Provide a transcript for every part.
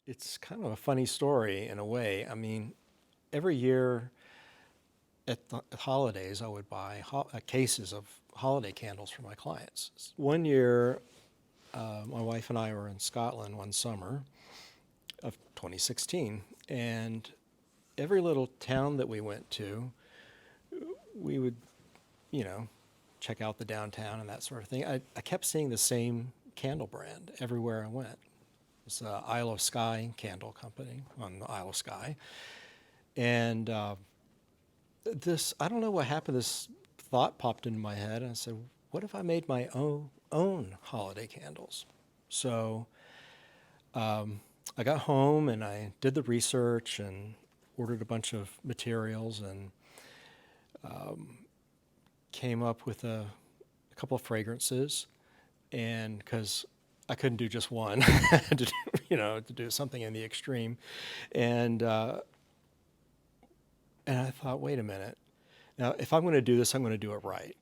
It's kind of a funny story in a way. I mean, every year at the holidays, I would buy cases of holiday candles for my clients. One year, my wife and I were in Scotland one summer of 2016, and every little town that we went to, we would, you know, check out the downtown and that sort of thing. I kept seeing the same candle brand everywhere I went. It's Isle of Skye Candle Company on the Isle of Skye. And I don't know what happened, this thought popped into my head, and I said, what if I made my own holiday candles? So I got home and I did the research and ordered a bunch of materials and came up with a couple of fragrances. And because I couldn't do just one, I had to, to do something in the extreme. And I thought, wait a minute. Now, if I'm going to do this, I'm going to do it right.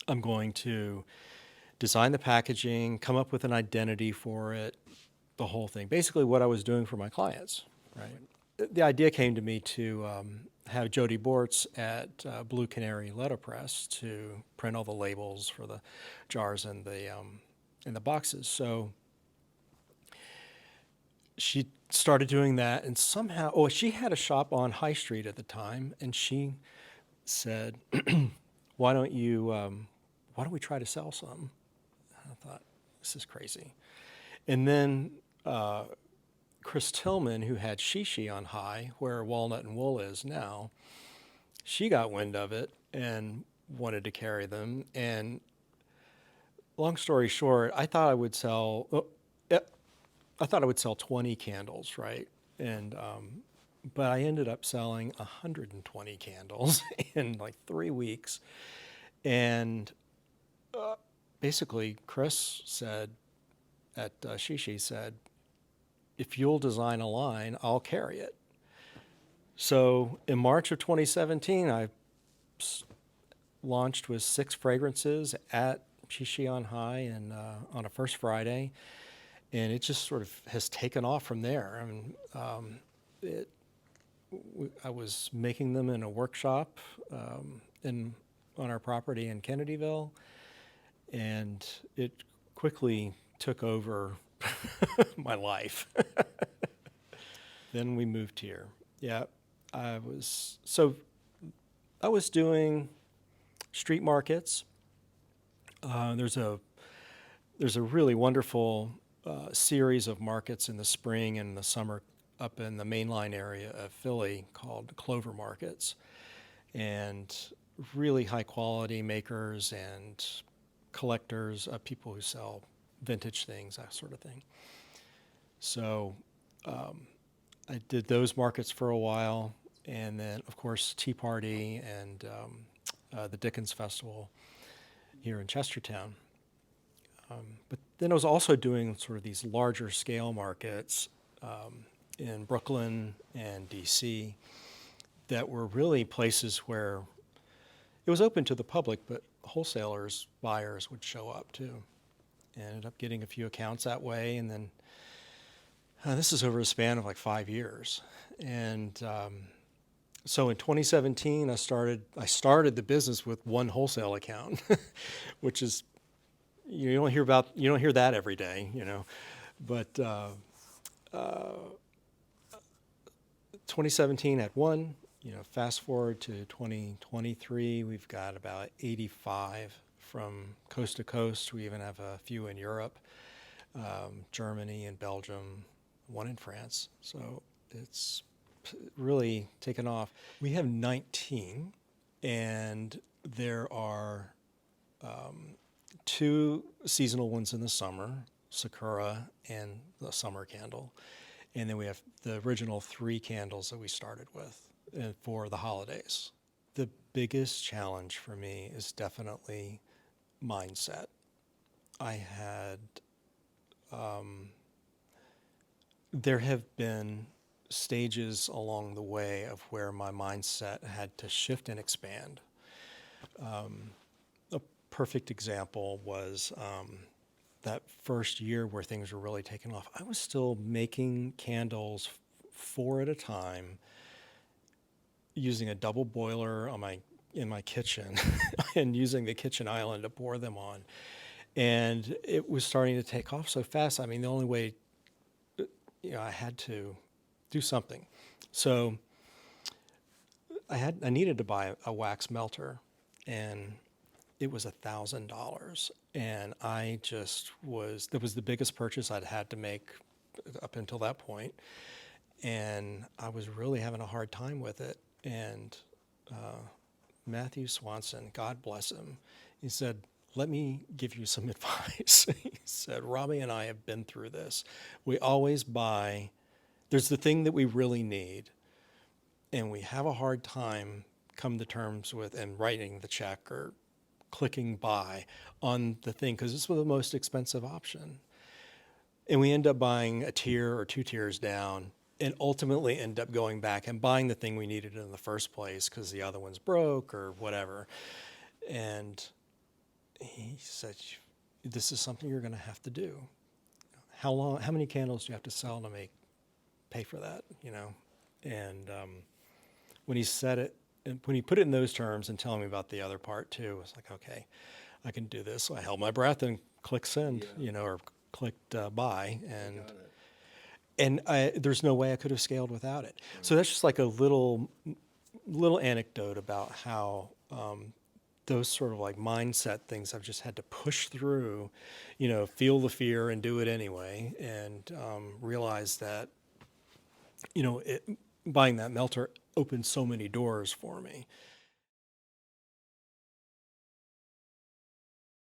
I'm going to design the packaging, come up with an identity for it, the whole thing. Basically, what I was doing for my clients, right? The idea came to me to have Jodi Bortz at Blue Canary Letterpress to print all the labels for the jars and the boxes. So she started doing that, and somehow, she had a shop on High Street at the time, and she said, why don't we try to sell some? I thought, this is crazy. And then Chris Tilghman, who had Shishi on High, where Walnut and Wool is now, she got wind of it and wanted to carry them. And long story short, I thought I would sell 20 candles, right? And but I ended up selling 120 candles in like 3 weeks. And basically, Chris said at Shishi said, if you'll design a line, I'll carry it. So in March of 2017, I launched with 6 fragrances at Shishi on High and on a first Friday. And it just sort of has taken off from there. I mean, I was making them in a workshop on our property in Kennedyville, and it quickly took over my life. Then we moved here. Yeah, I was doing street markets. There's a really wonderful series of markets in the spring and the summer up in the mainline area of Philly called Clover Markets, and really high quality makers and collectors, people who sell vintage things, that sort of thing. So I did those markets for a while, and then of course Tea Party and the Dickens Festival here in Chestertown. But then I was also doing sort of these larger scale markets in Brooklyn and DC that were really places where it was open to the public, but wholesalers, buyers would show up too. And ended up getting a few accounts that way, and then this is over a span of like 5 years. And so in 2017, I started the business with one wholesale account, which is you don't hear that every day, But 2017 had one. Fast forward to 2023, we've got about 85 from coast to coast. We even have a few in Europe, Germany and Belgium, one in France. So it's really taken off. We have 19, and there are 2 seasonal ones in the summer, Sakura and the summer candle. And then we have the original 3 candles that we started with for the holidays. The biggest challenge for me is definitely mindset. There have been stages along the way of where my mindset had to shift and expand. A perfect example was that first year where things were really taking off, I was still making candles 4 at a time, using a double boiler in my kitchen and using the kitchen island to pour them on. And it was starting to take off so fast. I mean, the only way, I had to do something. So I needed to buy a wax melter, and it was $1,000. And that was the biggest purchase I'd had to make up until that point. And I was really having a hard time with it. And Matthew Swanson, God bless him, he said, let me give you some advice. He said, Robbie and I have been through this. We always buy, there's the thing that we really need, and we have a hard time come to terms with and writing the check or clicking buy on the thing because it's the most expensive option. And we end up buying a tier or 2 tiers down and ultimately end up going back and buying the thing we needed in the first place because the other one's broke or whatever. And he said, this is something you're going to have to do. How many candles do you have to sell to pay for that, And when he said it, and when he put it in those terms and telling me about the other part too, I was like, okay, I can do this. So I held my breath and clicked send, or clicked buy, and there's no way I could have scaled without it. So that's just like a little anecdote about how those sort of like mindset things I've just had to push through, feel the fear and do it anyway, and realize that, buying that melter opened so many doors for me.